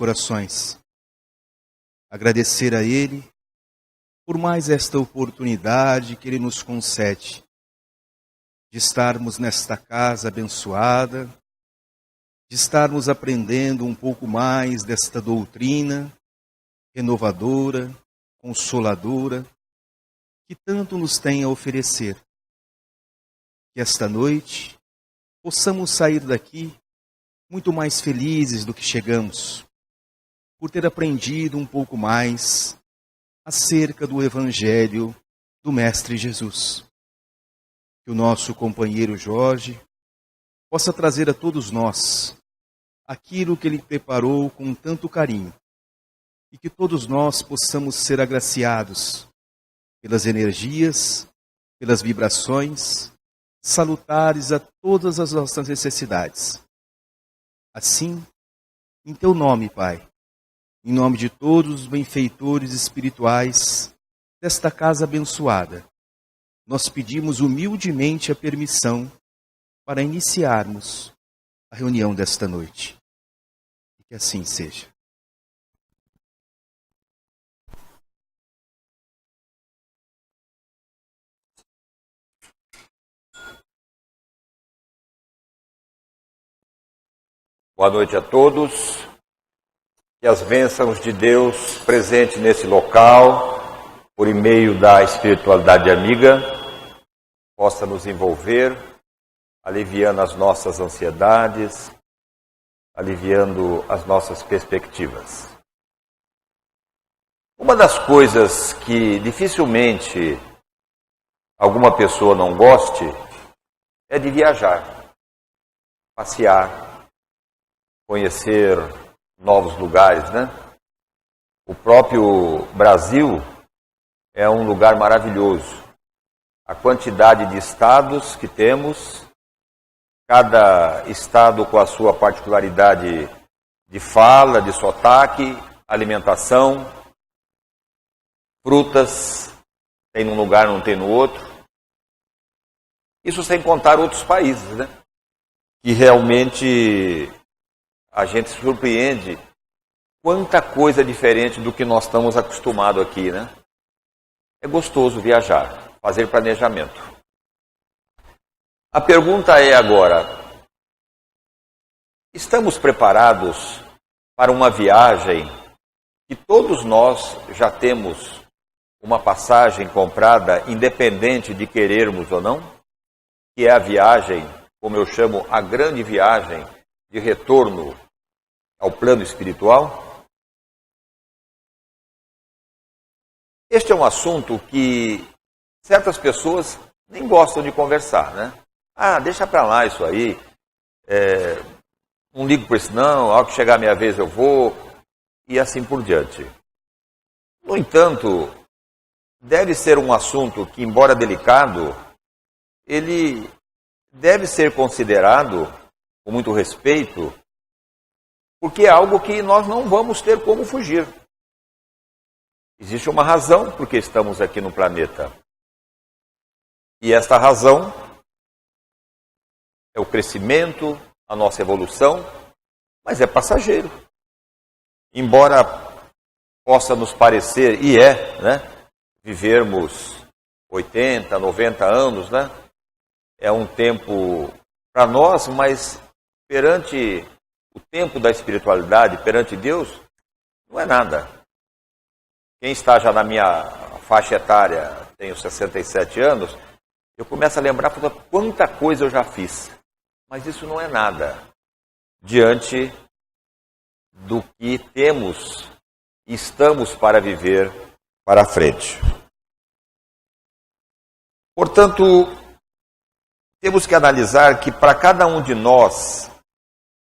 corações. Agradecer a Ele por mais esta oportunidade que Ele nos concede de estarmos nesta casa abençoada, de estarmos aprendendo um pouco mais desta doutrina renovadora, consoladora, que tanto nos tem a oferecer. Que esta noite possamos sair daqui muito mais felizes do que chegamos, por ter aprendido um pouco mais acerca do Evangelho do Mestre Jesus. Que o nosso companheiro Jorge possa trazer a todos nós aquilo que ele preparou com tanto carinho, e que todos nós possamos ser agraciados pelas energias, pelas vibrações salutares a todas as nossas necessidades. Assim, em Teu nome, Pai, em nome de todos os benfeitores espirituais desta casa abençoada, nós pedimos humildemente a permissão para iniciarmos a reunião desta noite. E que assim seja. Boa noite a todos. Que as bênçãos de Deus presente nesse local, por meio da espiritualidade amiga, possa nos envolver, aliviando as nossas ansiedades, aliviando as nossas perspectivas. Uma das coisas que dificilmente alguma pessoa não goste é de viajar, passear, conhecer novos lugares, né? O próprio Brasil é um lugar maravilhoso. A quantidade de estados que temos, cada estado com a sua particularidade de fala, de sotaque, alimentação, frutas, tem num lugar, não tem no outro. Isso sem contar outros países, né? Que realmente a gente se surpreende quanta coisa diferente do que nós estamos acostumados aqui, né? É gostoso viajar, fazer planejamento. A pergunta é agora, estamos preparados para uma viagem que todos nós já temos uma passagem comprada, independente de querermos ou não? Que é a viagem, como eu chamo, a grande viagem de retorno ao plano espiritual? Este é um assunto que certas pessoas nem gostam de conversar, né? Ah, deixa para lá isso aí, não ligo por isso não, ao que chegar a minha vez eu vou, e assim por diante. No entanto, deve ser um assunto que, embora delicado, ele deve ser considerado com muito respeito, porque é algo que nós não vamos ter como fugir. Existe uma razão por que estamos aqui no planeta. E esta razão é o crescimento, a nossa evolução, mas é passageiro. Embora possa nos parecer, e né, vivermos 80, 90 anos, né, é um tempo para nós, mas perante o tempo da espiritualidade, perante Deus, não é nada. Quem está já na minha faixa etária, tenho 67 anos, eu começo a lembrar quanta coisa eu já fiz. Mas isso não é nada diante do que temos e estamos para viver para frente. Portanto, temos que analisar que para cada um de nós,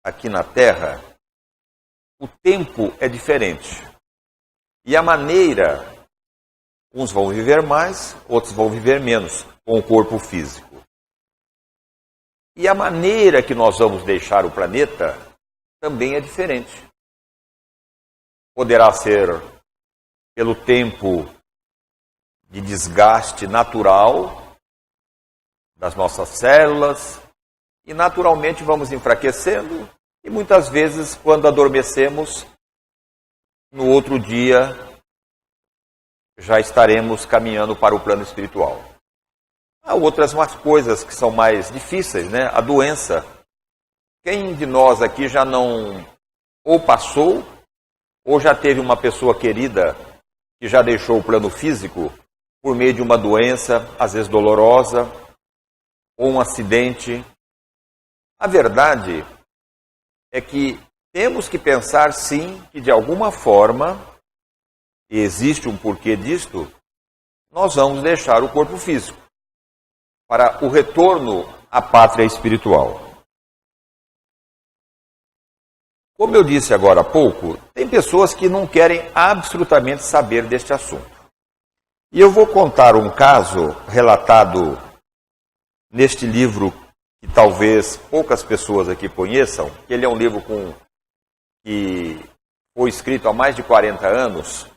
aqui na Terra, o tempo é diferente. E a maneira, uns vão viver mais, outros vão viver menos, com o corpo físico. E a maneira que nós vamos deixar o planeta também é diferente. Poderá ser pelo tempo de desgaste natural das nossas células, e naturalmente vamos enfraquecendo, e muitas vezes, quando adormecemos, no outro dia já estaremos caminhando para o plano espiritual. Há outras coisas que são mais difíceis, né? A doença. Quem de nós aqui já não ou passou, ou já teve uma pessoa querida que já deixou o plano físico por meio de uma doença, às vezes dolorosa, ou um acidente? A verdade é que temos que pensar, sim, que de alguma forma, e existe um porquê disto, nós vamos deixar o corpo físico para o retorno à pátria espiritual. Como eu disse agora há pouco, tem pessoas que não querem absolutamente saber deste assunto. E eu vou contar um caso relatado neste livro que talvez poucas pessoas aqui conheçam, que ele é um livro que foi escrito há mais de 40 anos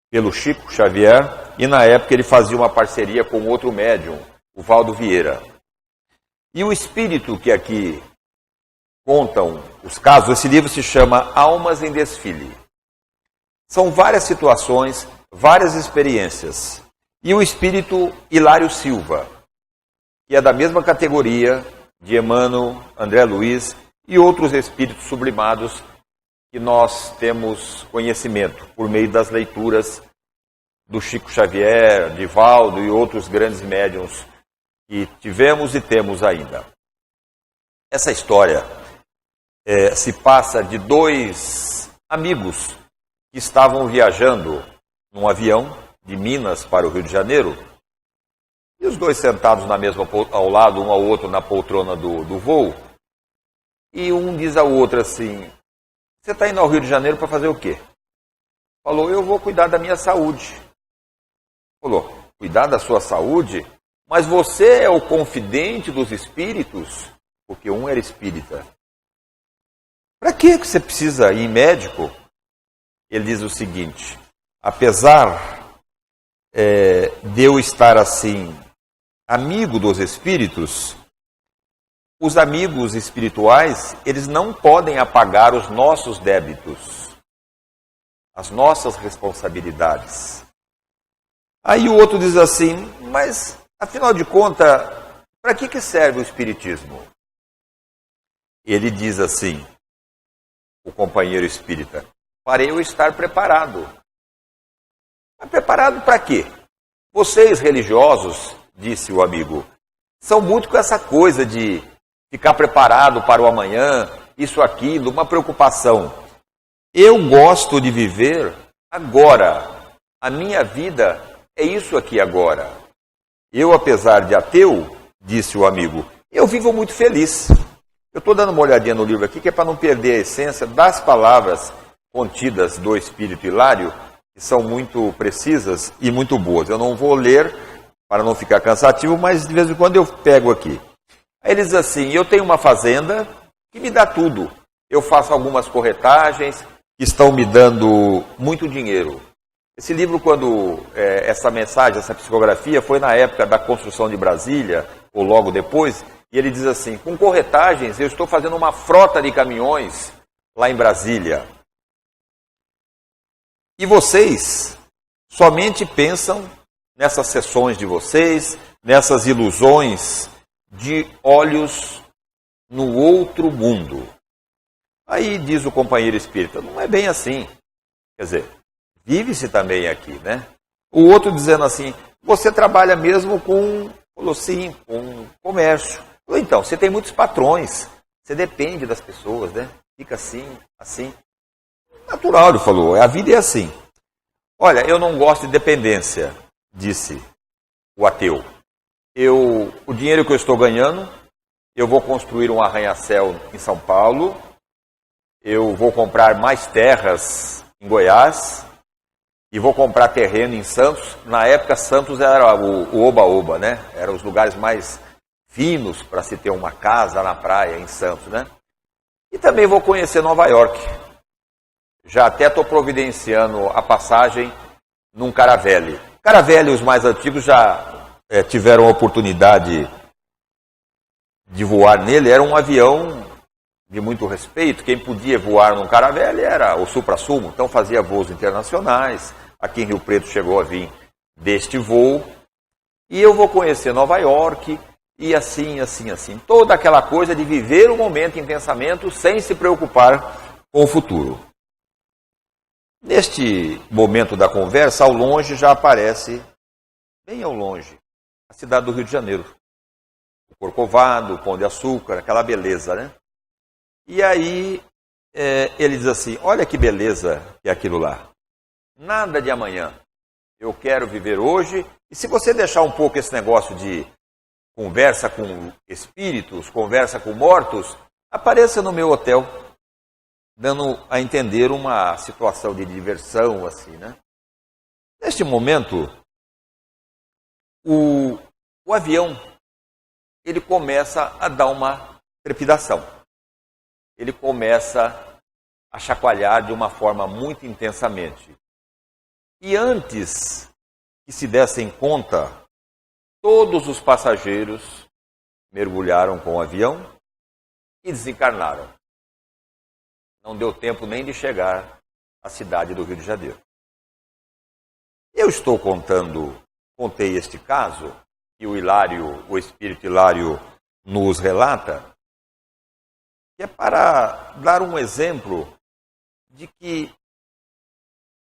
pelo Chico Xavier, e na época ele fazia uma parceria com outro médium, o Valdo Vieira. E o espírito que aqui contam os casos, esse livro se chama Almas em Desfile. São várias situações, várias experiências. E o espírito Hilário Silva, que é da mesma categoria de Emmanuel, André Luiz e outros espíritos sublimados que nós temos conhecimento por meio das leituras do Chico Xavier, de Valdo e outros grandes médiuns que tivemos e temos ainda. Essa história se passa de dois amigos que estavam viajando num avião de Minas para o Rio de Janeiro, e os dois sentados na mesma, ao lado, um ao outro na poltrona do voo, e um diz ao outro assim: você está indo ao Rio de Janeiro para fazer o quê? Falou: eu vou cuidar da minha saúde. Falou: cuidar da sua saúde? Mas você é o confidente dos espíritos? Porque um era espírita. Para que você precisa ir médico? Ele diz o seguinte: apesar de eu estar assim, amigo dos espíritos, os amigos espirituais, eles não podem apagar os nossos débitos, as nossas responsabilidades. Aí o outro diz assim: mas, afinal de contas, para que serve o espiritismo? Ele diz assim, o companheiro espírita: para eu estar preparado. Mas preparado para quê? Vocês religiosos, disse o amigo, são muito com essa coisa de ficar preparado para o amanhã, isso, aquilo, uma preocupação. Eu gosto de viver agora. A minha vida é isso aqui agora. Eu, apesar de ateu, disse o amigo, eu vivo muito feliz. Eu estou dando uma olhadinha no livro aqui, que é para não perder a essência das palavras contidas do Espírito Hilário, que são muito precisas e muito boas. Eu não vou ler para não ficar cansativo, mas de vez em quando eu pego aqui. Aí ele diz assim: eu tenho uma fazenda que me dá tudo. Eu faço algumas corretagens que estão me dando muito dinheiro. Esse livro, essa mensagem, essa psicografia, foi na época da construção de Brasília, ou logo depois, e ele diz assim: com corretagens eu estou fazendo uma frota de caminhões lá em Brasília. E vocês somente pensam nessas sessões de vocês, nessas ilusões de olhos no outro mundo. Aí diz o companheiro espírita: não é bem assim. Quer dizer, vive-se também aqui, né? O outro dizendo assim: você trabalha mesmo com, falou sim, com comércio. Falou: então, você tem muitos patrões, você depende das pessoas, né? Fica assim, assim. Natural, ele falou, a vida é assim. Olha, eu não gosto de dependência, disse o ateu. O dinheiro que eu estou ganhando, eu vou construir um arranha-céu em São Paulo, eu vou comprar mais terras em Goiás e vou comprar terreno em Santos. Na época, Santos era o oba-oba, né? Eram os lugares mais finos para se ter uma casa na praia em Santos, né? E também vou conhecer Nova York. Já até estou providenciando a passagem num Caravelle. Caravelle, os mais antigos já tiveram a oportunidade de voar nele. Era um avião de muito respeito. Quem podia voar num Caravelle era o supra-sumo, então fazia voos internacionais. Aqui em Rio Preto chegou a vir deste voo. E eu vou conhecer Nova York, e assim. Toda aquela coisa de viver o momento em pensamento sem se preocupar com o futuro. Neste momento da conversa, ao longe já aparece, bem ao longe, a cidade do Rio de Janeiro. O Corcovado, o Pão de Açúcar, aquela beleza, né? E aí ele diz assim, olha que beleza que é aquilo lá. Nada de amanhã. Eu quero viver hoje. E se você deixar um pouco esse negócio de conversa com espíritos, conversa com mortos, apareça no meu hotel, dando a entender uma situação de diversão, assim, né? Neste momento, o avião, ele começa a dar uma trepidação. Ele começa a chacoalhar de uma forma muito intensamente. E antes que se dessem conta, todos os passageiros mergulharam com o avião e desencarnaram. Não deu tempo nem de chegar à cidade do Rio de Janeiro. Eu estou contei este caso, que o espírito Hilário nos relata, que é para dar um exemplo de que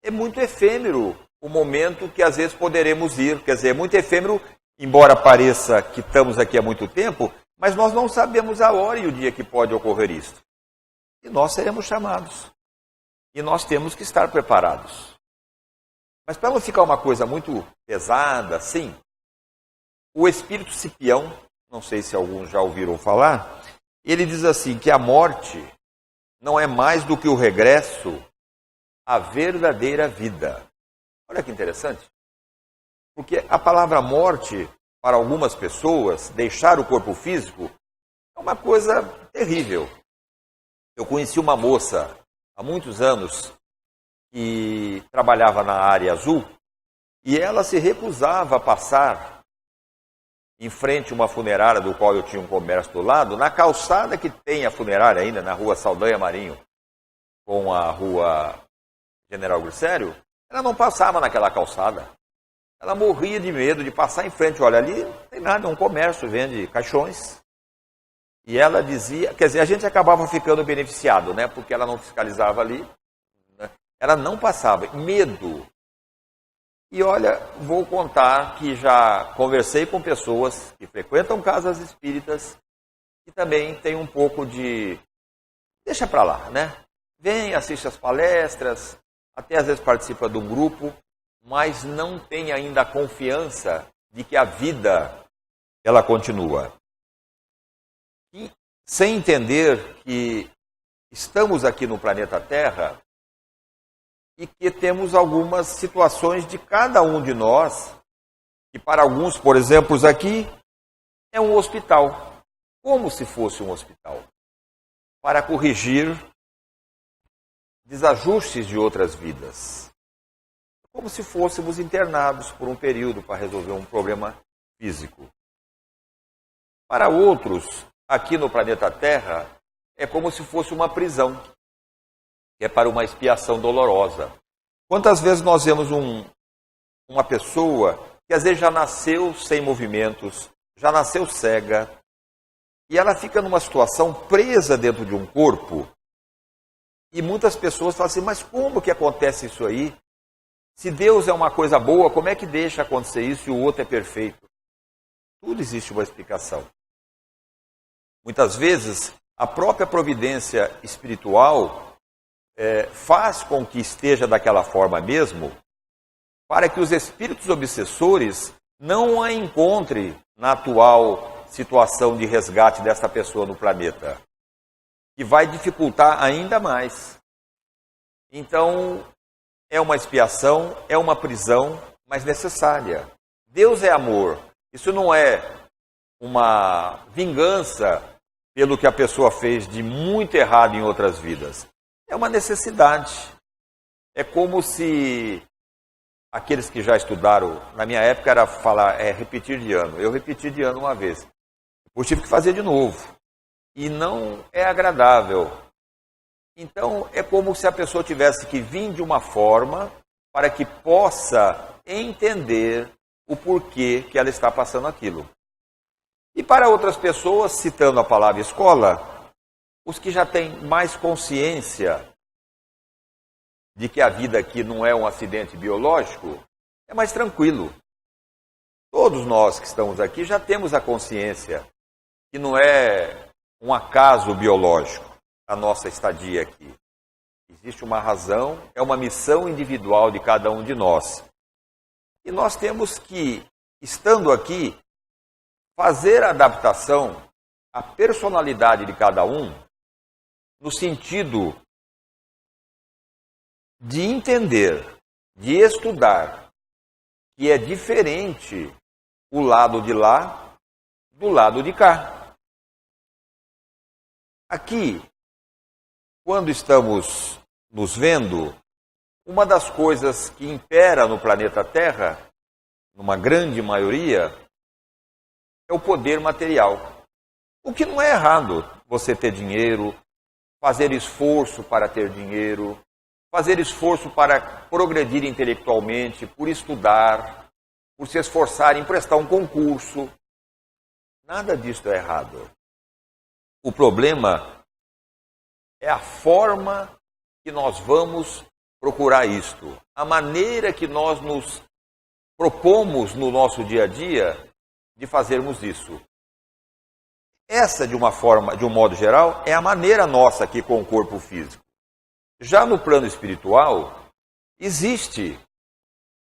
é muito efêmero o momento que às vezes poderemos ir. Quer dizer, é muito efêmero, embora pareça que estamos aqui há muito tempo, mas nós não sabemos a hora e o dia que pode ocorrer isso. E nós seremos chamados. E nós temos que estar preparados. Mas para não ficar uma coisa muito pesada assim, o espírito Cipião, não sei se alguns já ouviram falar, ele diz assim que a morte não é mais do que o regresso à verdadeira vida. Olha que interessante. Porque a palavra morte, para algumas pessoas, deixar o corpo físico, é uma coisa terrível. Eu conheci uma moça há muitos anos que trabalhava na área azul e ela se recusava a passar em frente a uma funerária do qual eu tinha um comércio do lado, na calçada que tem a funerária ainda, na rua Saldanha Marinho, com a rua General Glicério, ela não passava naquela calçada. Ela morria de medo de passar em frente. Olha, ali não tem nada, é um comércio, vende caixões. E ela dizia, quer dizer, a gente acabava ficando beneficiado, né? Porque ela não fiscalizava ali, né? Ela não passava, medo. E olha, vou contar que já conversei com pessoas que frequentam casas espíritas e também tem um pouco de, deixa pra lá, né? Vem, assiste as palestras, até às vezes participa de um grupo, mas não tem ainda a confiança de que a vida, ela continua. E sem entender que estamos aqui no planeta Terra e que temos algumas situações de cada um de nós, que para alguns, por exemplo, aqui, é um hospital, como se fosse um hospital, para corrigir desajustes de outras vidas. Como se fôssemos internados por um período para resolver um problema físico. Para outros, aqui no planeta Terra, é como se fosse uma prisão, que é para uma expiação dolorosa. Quantas vezes nós vemos uma pessoa que às vezes já nasceu sem movimentos, já nasceu cega, e ela fica numa situação presa dentro de um corpo, e muitas pessoas falam assim, mas como que acontece isso aí? Se Deus é uma coisa boa, como é que deixa acontecer isso e o outro é perfeito? Tudo existe uma explicação. Muitas vezes, a própria providência espiritual faz com que esteja daquela forma mesmo, para que os espíritos obsessores não a encontrem na atual situação de resgate desta pessoa no planeta, que vai dificultar ainda mais. Então, é uma expiação, é uma prisão, mas necessária. Deus é amor. Isso não é uma vingança pelo que a pessoa fez de muito errado em outras vidas. É uma necessidade. É como se aqueles que já estudaram, na minha época era falar, repetir de ano. Eu repeti de ano uma vez. Depois tive que fazer de novo. e não é agradável. Então, é como se a pessoa tivesse que vir de uma forma para que possa entender o porquê que ela está passando aquilo. E para outras pessoas, citando a palavra escola, os que já têm mais consciência de que a vida aqui não é um acidente biológico, é mais tranquilo. Todos nós que estamos aqui já temos a consciência que não é um acaso biológico a nossa estadia aqui. Existe uma razão, é uma missão individual de cada um de nós. E nós temos que, estando aqui, fazer a adaptação à personalidade de cada um, no sentido de entender, de estudar, que é diferente o lado de lá do lado de cá. Aqui, quando estamos nos vendo, uma das coisas que impera no planeta Terra, numa grande maioria, é o poder material. O que não é errado, você ter dinheiro, fazer esforço para ter dinheiro, fazer esforço para progredir intelectualmente, por estudar, por se esforçar em prestar um concurso. Nada disso é errado. O problema é a forma que nós vamos procurar isto, a maneira que nós nos propomos no nosso dia a dia de fazermos isso. Essa, de uma forma, de um modo geral, é a maneira nossa aqui com o corpo físico. Já no plano espiritual, existe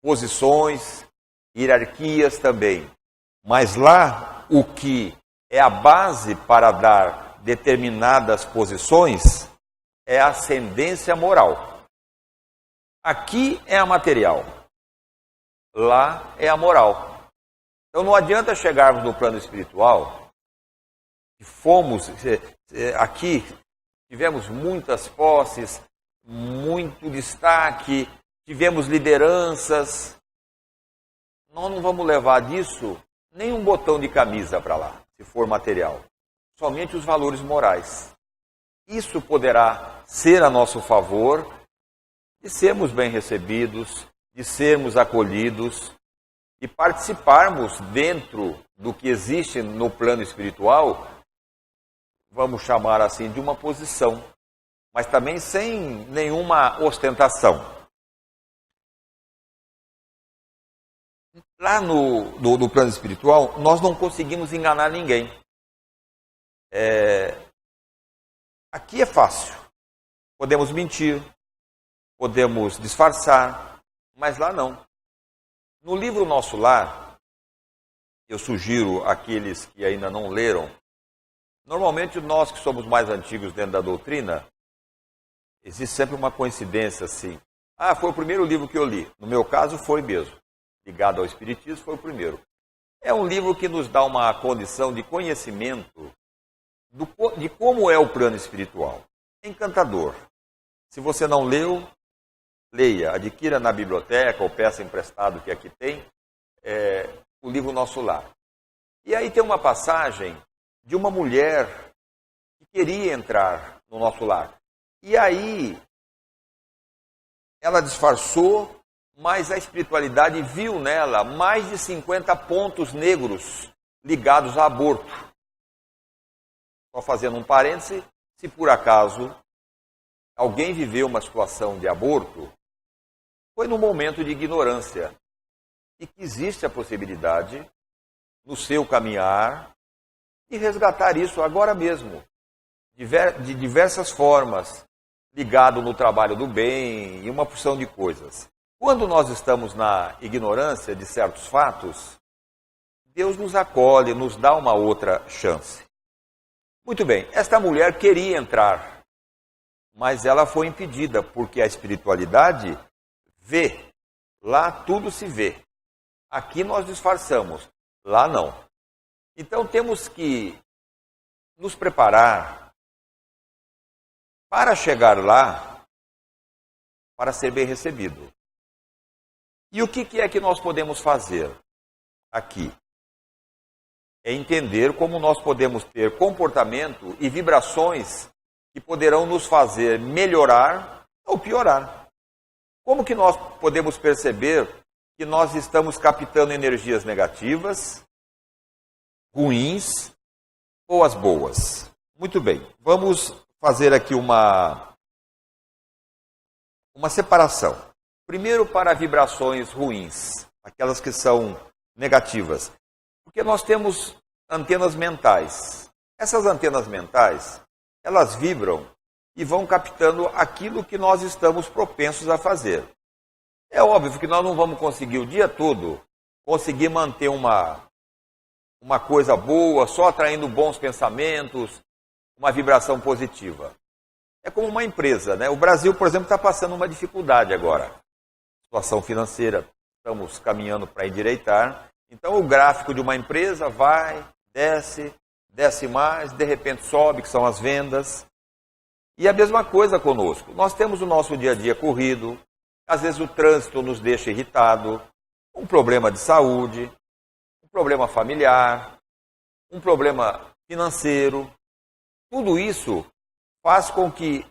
posições, hierarquias também. Mas lá, o que é a base para dar determinadas posições é a ascendência moral. Aqui é a material, lá é a moral. Então não adianta chegarmos no plano espiritual, que fomos aqui, tivemos muitas posses, muito destaque, tivemos lideranças. Nós não vamos levar disso nem um botão de camisa para lá, se for material. Somente os valores morais. Isso poderá ser a nosso favor de sermos bem recebidos, de sermos acolhidos e participarmos dentro do que existe no plano espiritual, vamos chamar assim, de uma posição, mas também sem nenhuma ostentação. Lá no plano espiritual, nós não conseguimos enganar ninguém. Aqui é fácil. Podemos mentir, podemos disfarçar, mas lá não. No livro Nosso Lar, eu sugiro àqueles que ainda não leram, normalmente nós que somos mais antigos dentro da doutrina, existe sempre uma coincidência assim. Foi o primeiro livro que eu li. No meu caso foi mesmo. Ligado ao Espiritismo, foi o primeiro. É um livro que nos dá uma condição de conhecimento de como é o plano espiritual. É encantador. Se você não leu, leia, adquira na biblioteca ou peça emprestado que aqui tem, o livro Nosso Lar. E aí tem uma passagem de uma mulher que queria entrar no nosso lar. E aí ela disfarçou, mas a espiritualidade viu nela mais de 50 pontos negros ligados a aborto. Só fazendo um parêntese, se por acaso alguém viveu uma situação de aborto, foi num momento de ignorância. E que existe a possibilidade, no seu caminhar, de resgatar isso agora mesmo, de diversas formas, ligado no trabalho do bem e uma porção de coisas. Quando nós estamos na ignorância de certos fatos, Deus nos acolhe, nos dá uma outra chance. Muito bem, esta mulher queria entrar, mas ela foi impedida, porque a espiritualidade vê. Lá tudo se vê. Aqui nós disfarçamos, lá não. Então temos que nos preparar para chegar lá, para ser bem recebido. E o que é que nós podemos fazer aqui? é entender como nós podemos ter comportamento e vibrações que poderão nos fazer melhorar ou piorar. Como que nós podemos perceber que nós estamos captando energias negativas, ruins ou as boas? Muito bem, vamos fazer aqui uma separação. Primeiro para vibrações ruins, aquelas que são negativas. Porque nós temos antenas mentais. Essas antenas mentais, elas vibram e vão captando aquilo que nós estamos propensos a fazer. É óbvio que nós não vamos conseguir o dia todo conseguir manter uma coisa boa, só atraindo bons pensamentos, uma vibração positiva. É como uma empresa, né? O Brasil, por exemplo, está passando uma dificuldade agora. Situação financeira, estamos caminhando para endireitar. Então o gráfico de uma empresa vai, desce mais, de repente sobe, que são as vendas. E a mesma coisa conosco. Nós temos o nosso dia a dia corrido, às vezes o trânsito nos deixa irritado, um problema de saúde, um problema familiar, um problema financeiro. Tudo isso faz com que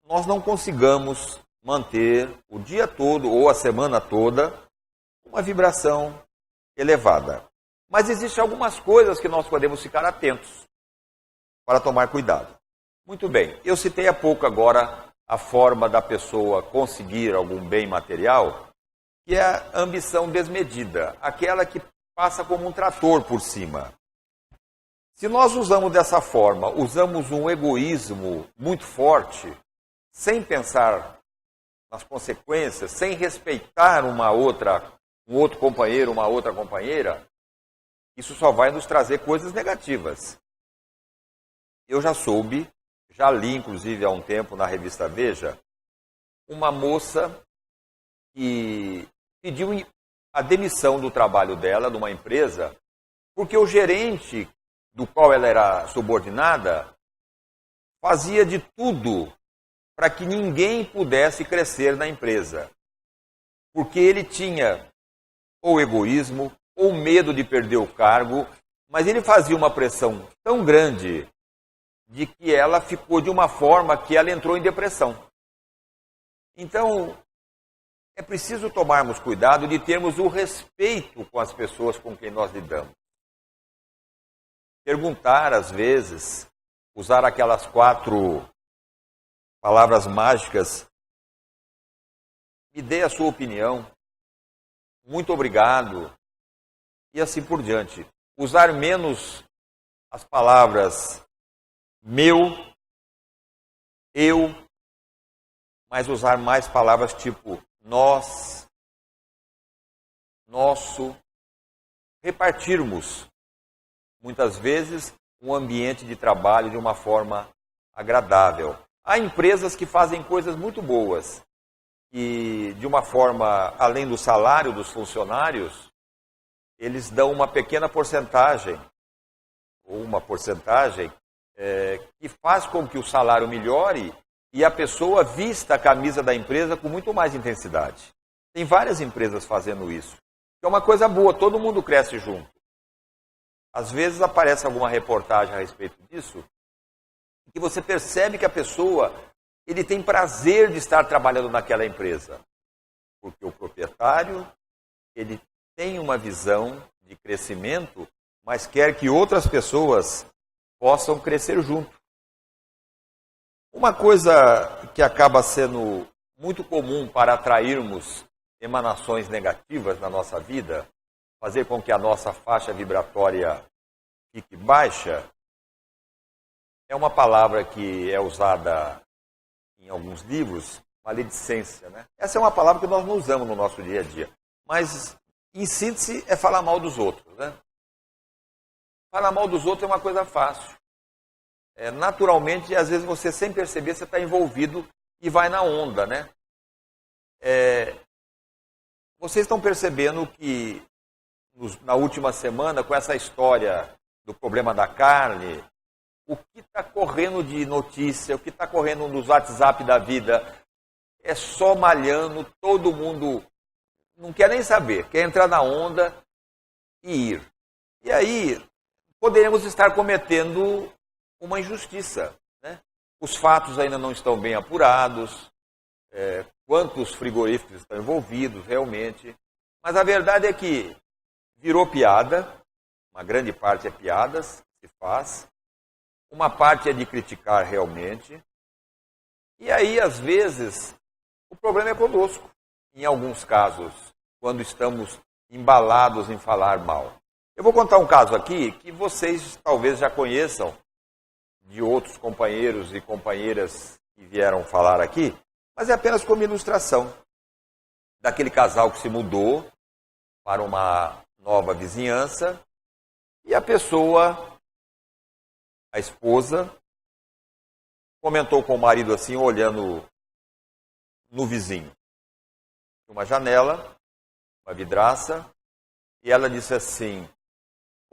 nós não consigamos manter o dia todo ou a semana toda uma vibração elevada. Mas existem algumas coisas que nós podemos ficar atentos para tomar cuidado. Muito bem, eu citei há pouco agora a forma da pessoa conseguir algum bem material, que é a ambição desmedida, aquela que passa como um trator por cima. Se nós usamos dessa forma, usamos um egoísmo muito forte, sem pensar nas consequências, sem respeitar um outro companheiro, uma outra companheira, isso só vai nos trazer coisas negativas. Eu já soube, já li inclusive há um tempo na revista Veja, uma moça que pediu a demissão do trabalho dela, numa empresa, porque o gerente do qual ela era subordinada fazia de tudo para que ninguém pudesse crescer na empresa. Porque ele tinha ou egoísmo, ou medo de perder o cargo, mas ele fazia uma pressão tão grande de que ela ficou de uma forma que ela entrou em depressão. Então, é preciso tomarmos cuidado de termos o respeito com as pessoas com quem nós lidamos. Perguntar, às vezes, usar aquelas 4 palavras mágicas, me dê a sua opinião, muito obrigado, e assim por diante. Usar menos as palavras meu, eu, mas usar mais palavras tipo nós, nosso, repartirmos, muitas vezes, um ambiente de trabalho de uma forma agradável. Há empresas que fazem coisas muito boas e, de uma forma, além do salário dos funcionários, eles dão uma pequena porcentagem, ou uma porcentagem, que faz com que o salário melhore e a pessoa vista a camisa da empresa com muito mais intensidade. Tem várias empresas fazendo isso. É uma coisa boa, todo mundo cresce junto. Às vezes aparece alguma reportagem a respeito disso, que você percebe que a pessoa ele tem prazer de estar trabalhando naquela empresa. Porque o proprietário ele tem uma visão de crescimento, mas quer que outras pessoas possam crescer junto. Uma coisa que acaba sendo muito comum para atrairmos emanações negativas na nossa vida, fazer com que a nossa faixa vibratória fique baixa, é uma palavra que é usada em alguns livros, maledicência, né? Essa é uma palavra que nós não usamos no nosso dia a dia. Mas, em síntese, é falar mal dos outros, né? Falar mal dos outros é uma coisa fácil. Naturalmente, às vezes você, sem perceber, você está envolvido e vai na onda, né? Vocês estão percebendo que, na última semana, com essa história do problema da carne, o que está correndo de notícia, o que está correndo nos WhatsApp da vida, é só malhando, todo mundo não quer nem saber, quer entrar na onda e ir. E aí, poderemos estar cometendo uma injustiça, né? Os fatos ainda não estão bem apurados, quantos frigoríficos estão envolvidos realmente, mas a verdade é que virou piada, uma grande parte é piadas que se faz, uma parte é de criticar realmente, e aí às vezes o problema é conosco, em alguns casos, quando estamos embalados em falar mal. Eu vou contar um caso aqui que vocês talvez já conheçam de outros companheiros e companheiras que vieram falar aqui, mas é apenas como ilustração daquele casal que se mudou para uma nova vizinhança e a pessoa, a esposa, comentou com o marido assim, olhando no vizinho. Uma janela, uma vidraça, e ela disse assim,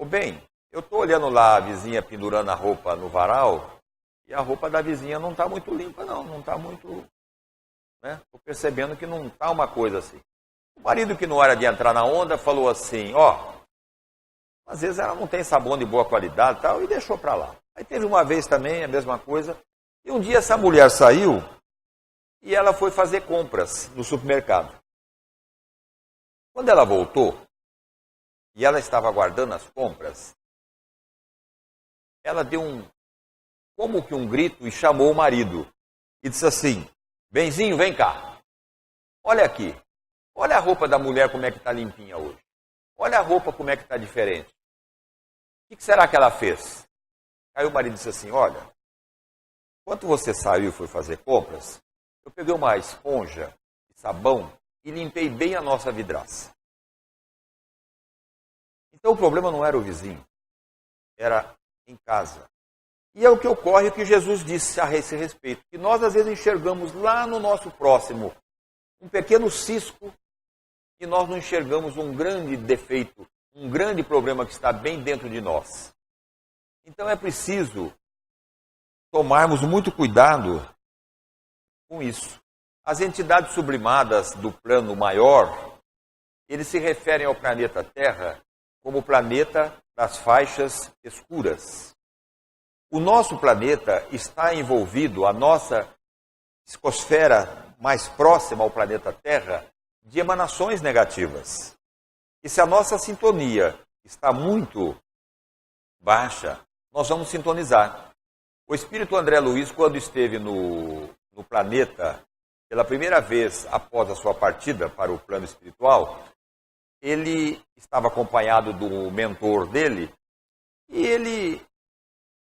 bem, eu estou olhando lá a vizinha pendurando a roupa no varal, e a roupa da vizinha não está muito limpa não está muito... Estou percebendo que não está uma coisa assim. O marido, que não era de entrar na onda, falou assim, às vezes ela não tem sabão de boa qualidade e tal, e deixou para lá. Aí teve uma vez também a mesma coisa, e um dia essa mulher saiu, e ela foi fazer compras no supermercado. Quando ela voltou, e ela estava guardando as compras, ela deu como que um grito e chamou o marido. E disse assim, Benzinho, vem cá. Olha aqui. Olha a roupa da mulher como é que está limpinha hoje. Olha a roupa como é que está diferente. O que será que ela fez? Aí o marido disse assim, olha, enquanto você saiu e foi fazer compras, eu peguei uma esponja e sabão e limpei bem a nossa vidraça. Então o problema não era o vizinho, era em casa. E é o que ocorre, o que Jesus disse a esse respeito, que nós às vezes enxergamos lá no nosso próximo um pequeno cisco e nós não enxergamos um grande defeito, um grande problema que está bem dentro de nós. Então é preciso tomarmos muito cuidado com isso. As entidades sublimadas do plano maior, eles se referem ao planeta Terra como o planeta das faixas escuras. O nosso planeta está envolvido, a nossa psicosfera mais próxima ao planeta Terra, de emanações negativas. E se a nossa sintonia está muito baixa, nós vamos sintonizar. O espírito André Luiz, quando esteve no planeta, pela primeira vez após a sua partida para o plano espiritual, ele estava acompanhado do mentor dele, e ele,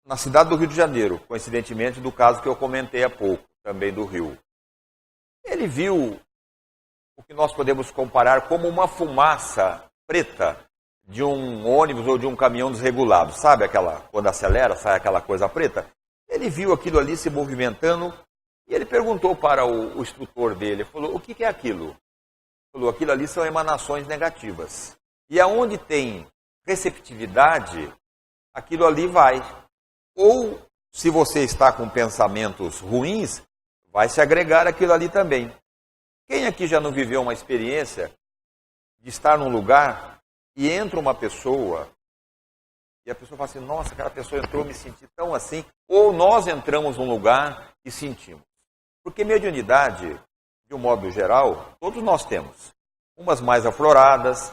na cidade do Rio de Janeiro, coincidentemente do caso que eu comentei há pouco, também do Rio, ele viu o que nós podemos comparar como uma fumaça preta de um ônibus ou de um caminhão desregulado. Sabe quando acelera, sai aquela coisa preta? Ele viu aquilo ali se movimentando e ele perguntou para o instrutor dele, falou, o que é aquilo? Ele falou, aquilo ali são emanações negativas. E aonde tem receptividade, aquilo ali vai. Ou, se você está com pensamentos ruins, vai se agregar aquilo ali também. Quem aqui já não viveu uma experiência de estar num lugar e entra uma pessoa e a pessoa fala assim, nossa, aquela pessoa entrou, me senti tão assim. Ou nós entramos num lugar e sentimos. Porque mediunidade, de um modo geral, todos nós temos. Umas mais afloradas,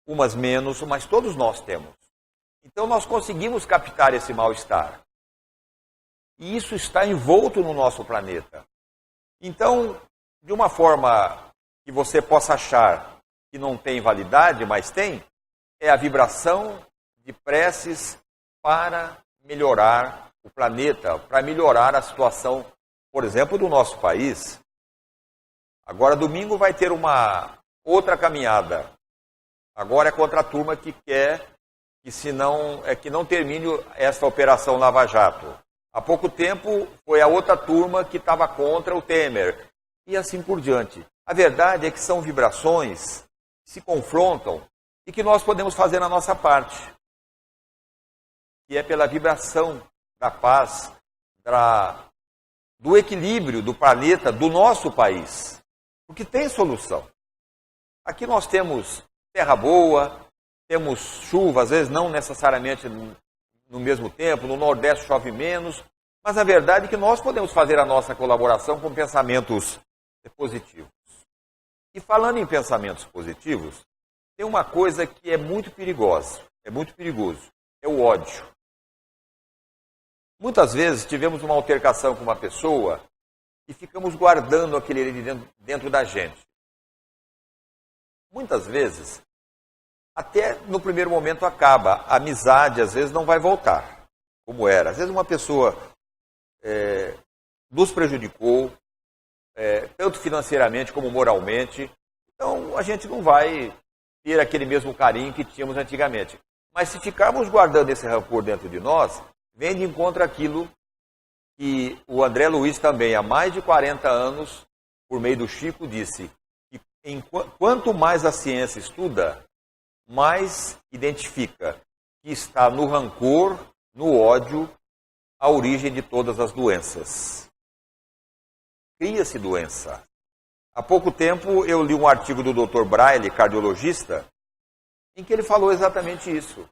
umas menos, mas todos nós temos. Então nós conseguimos captar esse mal-estar. E isso está envolto no nosso planeta. Então, de uma forma que você possa achar que não tem validade, mas tem, é a vibração de preces para melhorar o planeta, para melhorar a situação, por exemplo, do nosso país. Agora, domingo, vai ter uma outra caminhada. Agora é contra a turma que quer que não termine essa operação Lava Jato. Há pouco tempo foi a outra turma que estava contra o Temer. E assim por diante. A verdade é que são vibrações que se confrontam e que nós podemos fazer na nossa parte. Que é pela vibração da paz, do equilíbrio do planeta, do nosso país. Porque tem solução. Aqui nós temos terra boa, temos chuva, às vezes não necessariamente no mesmo tempo, no Nordeste chove menos, mas a verdade é que nós podemos fazer a nossa colaboração com pensamentos positivos. E falando em pensamentos positivos, tem uma coisa que é muito perigoso, é o ódio. Muitas vezes tivemos uma altercação com uma pessoa e ficamos guardando aquele dentro da gente. Muitas vezes, até no primeiro momento acaba, a amizade às vezes não vai voltar, como era. Às vezes uma pessoa nos prejudicou, tanto financeiramente como moralmente, então a gente não vai ter aquele mesmo carinho que tínhamos antigamente. Mas se ficarmos guardando esse rancor dentro de nós, vem de encontro àquilo que o André Luiz também, há mais de 40 anos, por meio do Chico, disse que quanto mais a ciência estuda, mais identifica que está no rancor, no ódio, a origem de todas as doenças. Cria-se doença. Há pouco tempo eu li um artigo do Dr. Braille, cardiologista, em que ele falou exatamente isso.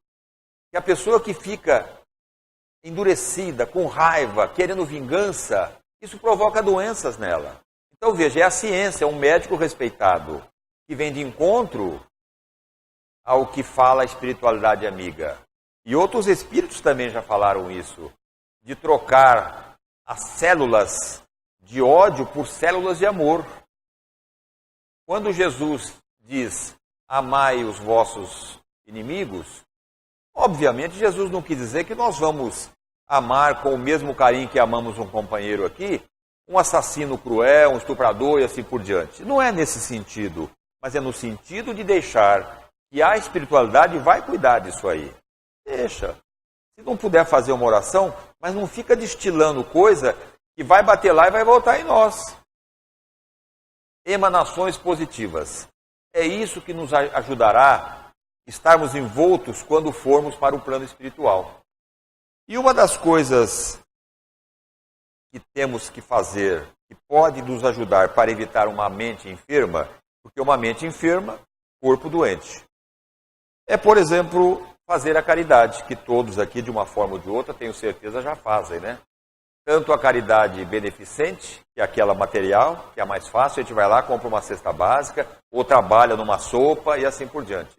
Que a pessoa que fica endurecida, com raiva, querendo vingança, isso provoca doenças nela. Então veja, é a ciência, é um médico respeitado, que vem de encontro ao que fala a espiritualidade amiga. E outros espíritos também já falaram isso, de trocar as células de ódio por células de amor. Quando Jesus diz, amai os vossos inimigos, obviamente Jesus não quis dizer que nós vamos amar com o mesmo carinho que amamos um companheiro aqui, um assassino cruel, um estuprador e assim por diante. Não é nesse sentido, mas é no sentido de deixar que a espiritualidade vai cuidar disso aí. Deixa. Se não puder fazer uma oração, mas não fica destilando coisa que vai bater lá e vai voltar em nós. Emanações positivas. É isso que nos ajudará a estarmos envoltos quando formos para o plano espiritual. E uma das coisas que temos que fazer, que pode nos ajudar para evitar uma mente enferma, porque uma mente enferma, corpo doente. É, por exemplo, fazer a caridade, que todos aqui, de uma forma ou de outra, tenho certeza, já fazem, né? Tanto a caridade beneficente, que é aquela material, que é a mais fácil, a gente vai lá, compra uma cesta básica, ou trabalha numa sopa e assim por diante.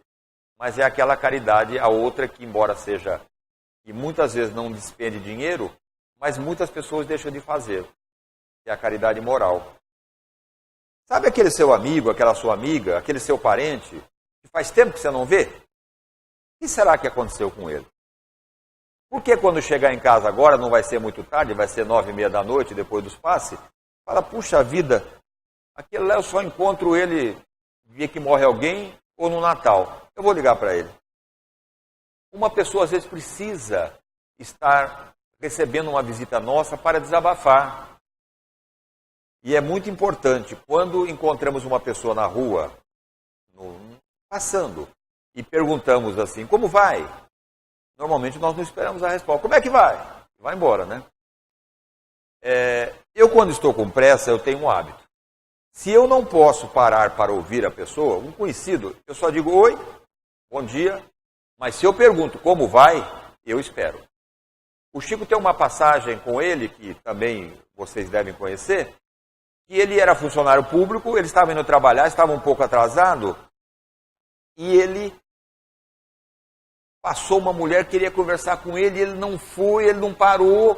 Mas é aquela caridade, a outra que, embora seja, e muitas vezes não despende dinheiro, mas muitas pessoas deixam de fazer, que é a caridade moral. Sabe aquele seu amigo, aquela sua amiga, aquele seu parente, que faz tempo que você não vê? O que será que aconteceu com ele? Porque quando chegar em casa agora, não vai ser muito tarde, vai ser 9h30 da noite, depois dos passes, fala, puxa vida, aquele lá eu só encontro ele dia que morre alguém ou no Natal. Eu vou ligar para ele. Uma pessoa às vezes precisa estar recebendo uma visita nossa para desabafar. E é muito importante, quando encontramos uma pessoa na rua, passando, e perguntamos assim, como vai? Normalmente nós não esperamos a resposta. Como é que vai? Vai embora, né? Eu, quando estou com pressa, eu tenho um hábito. Se eu não posso parar para ouvir a pessoa, um conhecido, eu só digo oi, bom dia, mas se eu pergunto como vai, eu espero. O Chico tem uma passagem com ele, que também vocês devem conhecer, que ele era funcionário público, ele estava indo trabalhar, estava um pouco atrasado, e ele passou uma mulher, queria conversar com ele, ele não foi, ele não parou.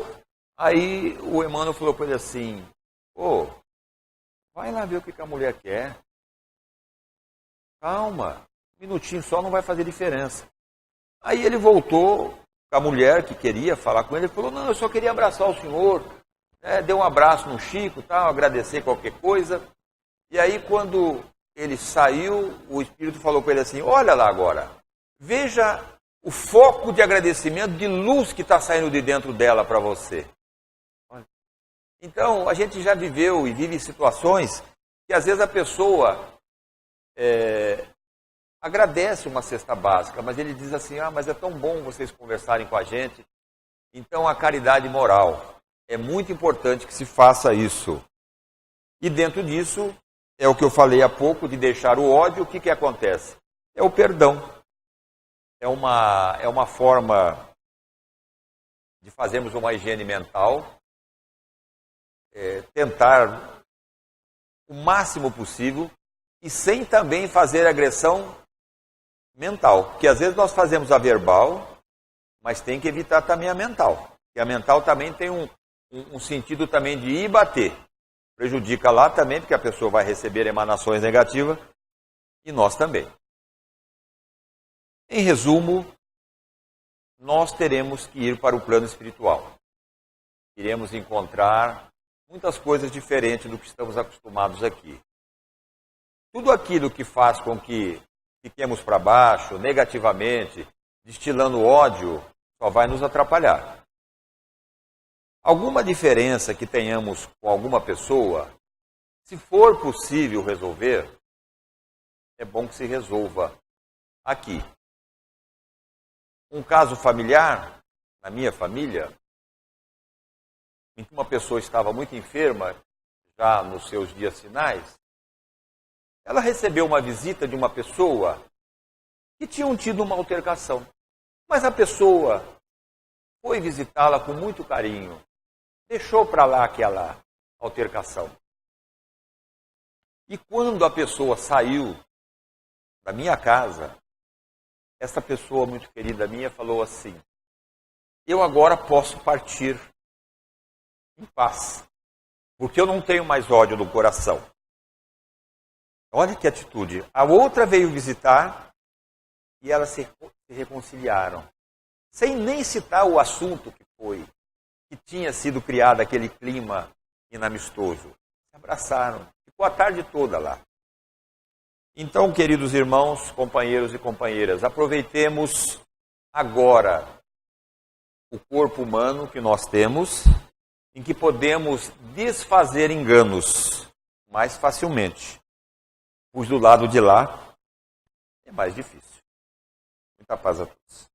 Aí o Emmanuel falou para ele assim, vai lá ver o que a mulher quer. Calma, um minutinho só não vai fazer diferença. Aí ele voltou com a mulher que queria falar com ele, ele falou, não, eu só queria abraçar o senhor. Deu um abraço no Chico, tal, agradecer qualquer coisa. E aí quando ele saiu, o Espírito falou para ele assim, olha lá agora, veja o foco de agradecimento, de luz que está saindo de dentro dela para você. Então, a gente já viveu e vive situações que às vezes a pessoa agradece uma cesta básica, mas ele diz assim, mas é tão bom vocês conversarem com a gente. Então, a caridade moral. É muito importante que se faça isso. E dentro disso, é o que eu falei há pouco, de deixar o ódio, o que acontece? É o perdão. É uma forma de fazermos uma higiene mental, tentar o máximo possível e sem também fazer agressão mental. Porque às vezes nós fazemos a verbal, mas tem que evitar também a mental. E a mental também tem um sentido também de ir bater. Prejudica lá também, porque a pessoa vai receber emanações negativas e nós também. Em resumo, nós teremos que ir para o plano espiritual. Iremos encontrar muitas coisas diferentes do que estamos acostumados aqui. Tudo aquilo que faz com que fiquemos para baixo, negativamente, destilando ódio, só vai nos atrapalhar. Alguma diferença que tenhamos com alguma pessoa, se for possível resolver, é bom que se resolva aqui. Um caso familiar, na minha família, em que uma pessoa estava muito enferma, já nos seus dias finais, ela recebeu uma visita de uma pessoa que tinham tido uma altercação. Mas a pessoa foi visitá-la com muito carinho, deixou para lá aquela altercação. E quando a pessoa saiu da minha casa, essa pessoa muito querida minha falou assim: eu agora posso partir em paz, porque eu não tenho mais ódio no coração. Olha que atitude. A outra veio visitar e elas se reconciliaram, sem nem citar o assunto que tinha sido criado aquele clima inamistoso. Se abraçaram, ficou a tarde toda lá. Então, queridos irmãos, companheiros e companheiras, aproveitemos agora o corpo humano que nós temos, em que podemos desfazer enganos mais facilmente, pois do lado de lá é mais difícil. Muita paz a todos.